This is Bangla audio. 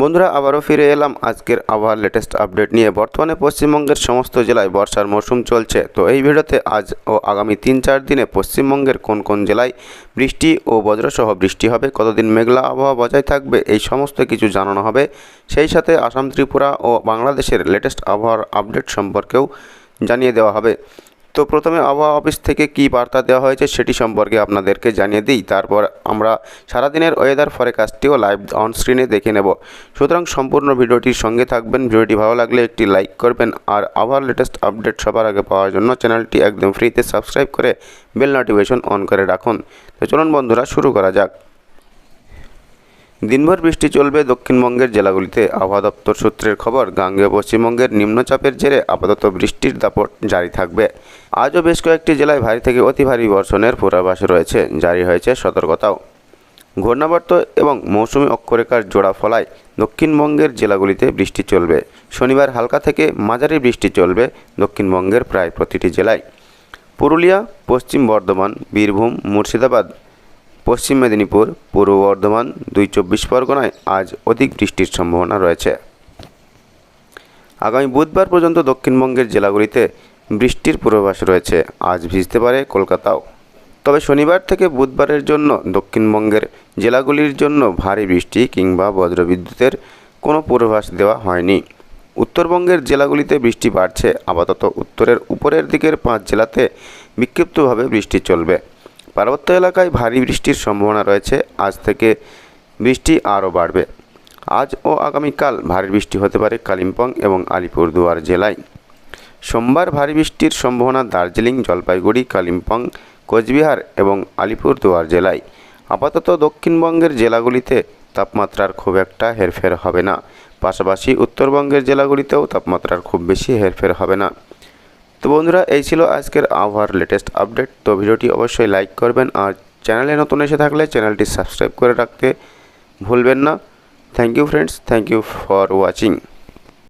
বন্ধুরা আবারও ফিরে এলাম আজকের আবহাওয়ার লেটেস্ট আপডেট নিয়ে। বর্তমানে পশ্চিমবঙ্গের সমস্ত জেলায় বর্ষার মৌসুম চলছে। তো এই ভিডিওতে আজ ও আগামী 3-4 দিনে পশ্চিমবঙ্গের কোন কোন জেলায় বৃষ্টি ও বজ্রসহ বৃষ্টি হবে, কতদিন মেঘলা আবহাওয়া বজায় থাকবে, এই সমস্ত কিছু জানানো হবে। সেই সাথে আসাম, ত্রিপুরা ও বাংলাদেশের লেটেস্ট আবহাওয়ার আপডেট সম্পর্কেও জানিয়ে দেওয়া হবে। তো প্রথমে আবহাওয়া অফিস থেকে কী বার্তা দেওয়া হয়েছে সেটি সম্পর্কে আপনাদেরকে জানিয়ে দিই। তারপর আমরা সারাদিনের ওয়েদার ফরকাস্টটিও লাইভ অন স্ক্রিনে দেখে নেব। সুতরাং সম্পূর্ণ ভিডিওটির সঙ্গে থাকবেন। ভিডিওটি ভালো লাগলে একটি লাইক করবেন, আর আবহাওয়ার লেটেস্ট আপডেট সবার আগে পাওয়ার জন্য চ্যানেলটি একদম ফ্রিতে সাবস্ক্রাইব করে বেল নোটিফিকেশন অন করে রাখুন। তো চলুন বন্ধুরা শুরু করা যাক। দিনভর বৃষ্টি চলবে দক্ষিণবঙ্গের জেলাগুলিতে। আবহাওয়া দপ্তর সূত্রের খবর, গাঙ্গেয় পশ্চিমবঙ্গের নিম্নচাপের জেরে আপাতত বৃষ্টির দাপট জারি থাকবে। আজও বেশ কয়েকটি জেলায় ভারী থেকে অতি ভারী বর্ষণের পূর্বাভাস রয়েছে। জারি হয়েছে সতর্কতাও। ঘূর্ণাবর্ত এবং মৌসুমি অক্ষরেখার জোড়া ফলায় দক্ষিণবঙ্গের জেলাগুলিতে বৃষ্টি চলবে। শনিবার হালকা থেকে মাঝারি বৃষ্টি চলবে দক্ষিণবঙ্গের প্রায় প্রতিটি জেলায়। পুরুলিয়া, পশ্চিম বর্ধমান, বীরভূম, মুর্শিদাবাদ, পশ্চিম মেদিনীপুর, পূর্ব বর্ধমান, 2 পরগনায় আজ অধিক বৃষ্টির সম্ভাবনা রয়েছে। আগামী বুধবার পর্যন্ত দক্ষিণবঙ্গের জেলাগুলিতে বৃষ্টির পূর্বাভাস রয়েছে। আজ ভিজতে পারে কলকাতাও। তবে শনিবার থেকে বুধবারের জন্য দক্ষিণবঙ্গের জেলাগুলির জন্য ভারী বৃষ্টি কিংবা বজ্রবিদ্যুতের কোনো পূর্বাভাস দেওয়া হয়নি। উত্তরবঙ্গের জেলাগুলিতে বৃষ্টি বাড়ছে। আপাতত উত্তরের উপরের দিকের 5 জেলাতে বিক্ষিপ্তভাবে বৃষ্টি চলবে। পার্বত্য এলাকায় ভারী বৃষ্টির সম্ভাবনা রয়েছে। আজ থেকে বৃষ্টি আরও বাড়বে। আজ ও আগামীকাল ভারী বৃষ্টি হতে পারে কালিম্পং এবং আলিপুরদুয়ার জেলায়। সোমবার ভারী বৃষ্টির সম্ভাবনা দার্জিলিং, জলপাইগুড়ি, কালিম্পং, কোচবিহার এবং আলিপুরদুয়ার জেলায়। আপাতত দক্ষিণবঙ্গের জেলাগুলিতে তাপমাত্রার খুব একটা হেরফের হবে না। পাশাপাশি উত্তরবঙ্গের জেলাগুলিতেও তাপমাত্রার খুব বেশি হেরফের হবে না। তো বন্ধুরা, এই ছিল আজকের আবহাওয়ার লেটেস্ট আপডেট। তো ভিডিওটি অবশ্যই লাইক করবেন, আর চ্যানেলে নতুন এসে থাকলে চ্যানেলটি সাবস্ক্রাইব করে রাখতে ভুলবেন না। Thank you friends, thank you for watching.